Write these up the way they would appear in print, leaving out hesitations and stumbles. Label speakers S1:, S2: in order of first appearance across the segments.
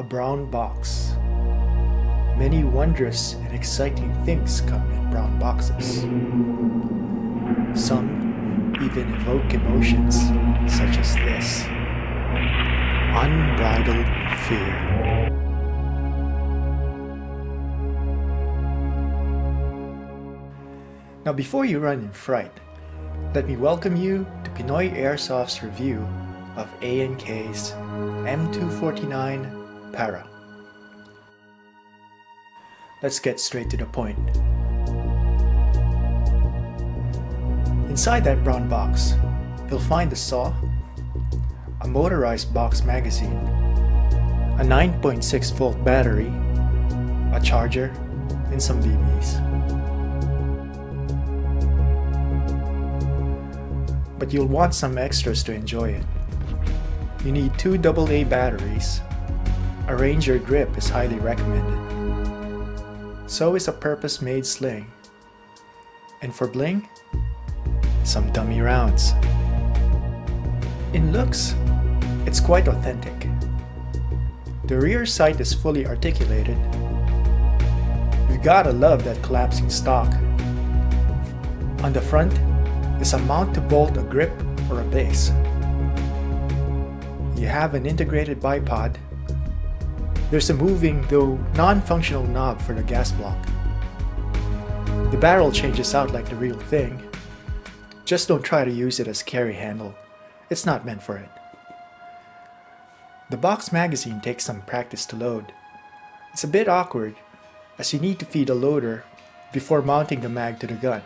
S1: a brown box. Many wondrous and exciting things come in brown boxes. Some even evoke emotions such as this: unbridled fear. Now before you run in fright, let me welcome you to Pinoy Airsoft's review of A&K's M249 Para. Let's get straight to the point. Inside that brown box, you'll find a saw, a motorized box magazine, a 9.6 volt battery, a charger, and some BBs. But you'll want some extras to enjoy it. You need 2 AA batteries. A Ranger grip is highly recommended. So is a purpose-made sling. And for bling, some dummy rounds. In looks, it's quite authentic. The rear sight is fully articulated. You've gotta love that collapsing stock. On the front is a mount to bolt a grip or a base. You have an integrated bipod. There's a moving, though non-functional knob for the gas block. The barrel changes out like the real thing. Just don't try to use it as a carry handle. It's not meant for it. The box magazine takes some practice to load. It's a bit awkward, as you need to feed a loader before mounting the mag to the gun.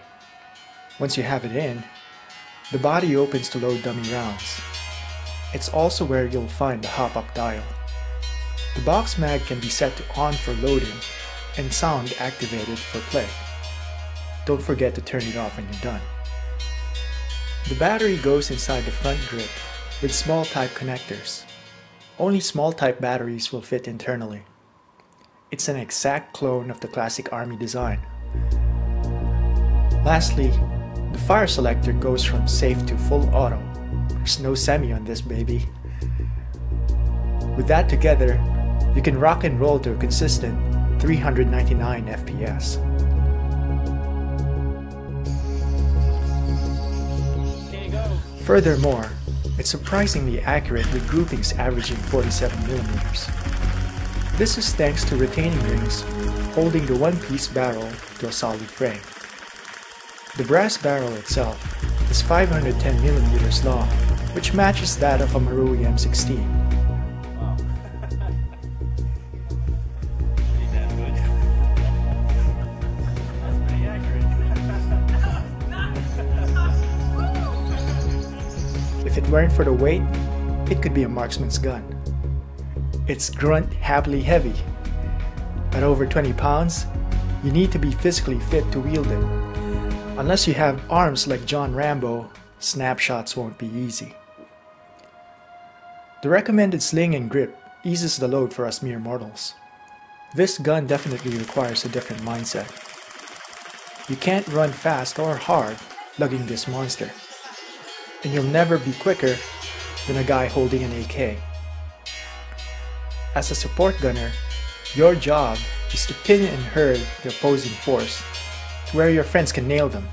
S1: Once you have it in, the body opens to load dummy rounds. It's also where you'll find the hop-up dial. The box mag can be set to on for loading and sound activated for play. Don't forget to turn it off when you're done. The battery goes inside the front grip with small type connectors. Only small type batteries will fit internally. It's an exact clone of the classic Army design. Lastly, the fire selector goes from safe to full auto. There's no semi on this baby. With that together, you can rock and roll to a consistent 399 FPS. Furthermore, it's surprisingly accurate with groupings averaging 47mm. This is thanks to retaining rings holding the one-piece barrel to a solid frame. The brass barrel itself is 510mm long, which matches that of a Marui M16.
S2: Wow. Pretty damn good. That's pretty accurate.
S1: If it weren't for the weight, it could be a marksman's gun. It's grunt happily heavy. At over 20 pounds, you need to be physically fit to wield it. Unless you have arms like John Rambo, snapshots won't be easy. The recommended sling and grip eases the load for us mere mortals. This gun definitely requires a different mindset. You can't run fast or hard lugging this monster, and you'll never be quicker than a guy holding an AK. As a support gunner, your job is to pin and herd the opposing force to where your friends can nail them.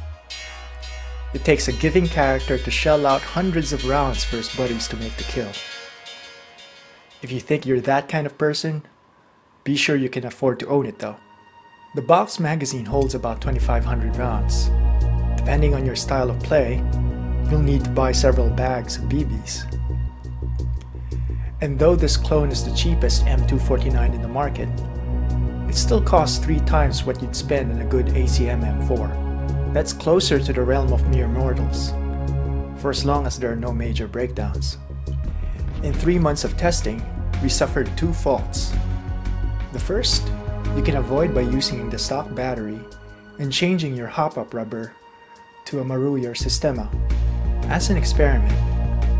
S1: It takes a giving character to shell out hundreds of rounds for his buddies to make the kill. If you think you're that kind of person, be sure you can afford to own it though. The box magazine holds about 2,500 rounds. Depending on your style of play, you'll need to buy several bags of BBs. And though this clone is the cheapest M249 in the market, it still costs 3 times what you'd spend on a good ACM M4. That's closer to the realm of mere mortals, for as long as there are no major breakdowns. In 3 months of testing, we suffered 2 faults. The first, you can avoid by using the stock battery and changing your hop-up rubber to a Marui or Sistema. As an experiment,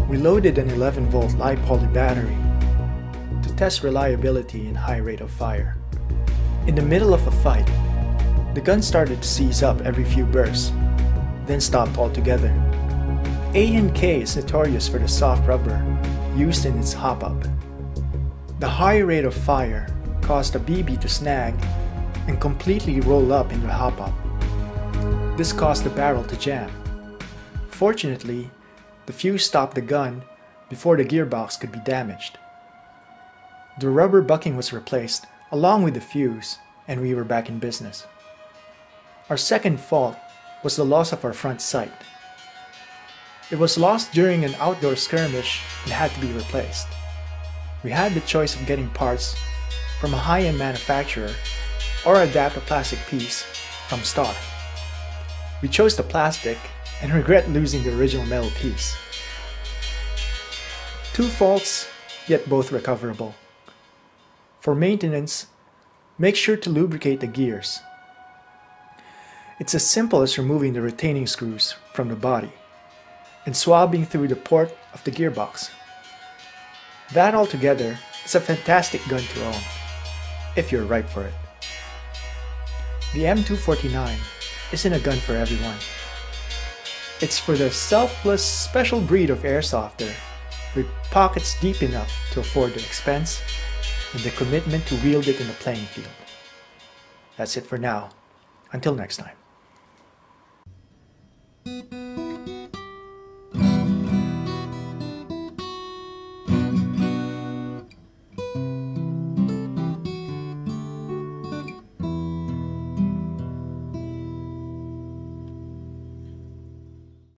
S1: we loaded an 11-volt li-poly battery to test reliability and high rate of fire. In the middle of a fight, the gun started to seize up every few bursts, then stopped altogether. A&K is notorious for the soft rubber used in its hop-up. The high rate of fire caused the BB to snag and completely roll up into a hop-up. This caused the barrel to jam. Fortunately, the fuse stopped the gun before the gearbox could be damaged. The rubber bucking was replaced along with the fuse, and we were back in business. Our second fault was the loss of our front sight. It was lost during an outdoor skirmish and had to be replaced. We had the choice of getting parts from a high-end manufacturer or adapt a plastic piece from Star. We chose the plastic and regret losing the original metal piece. Two faults, yet both recoverable. For maintenance, make sure to lubricate the gears. It's as simple as removing the retaining screws from the body and swabbing through the port of the gearbox. That altogether is a fantastic gun to own, if you're ripe for it. The M249 isn't a gun for everyone. It's for the selfless special breed of airsofter with pockets deep enough to afford the expense and the commitment to wield it in the playing field. That's it for now. Until next time.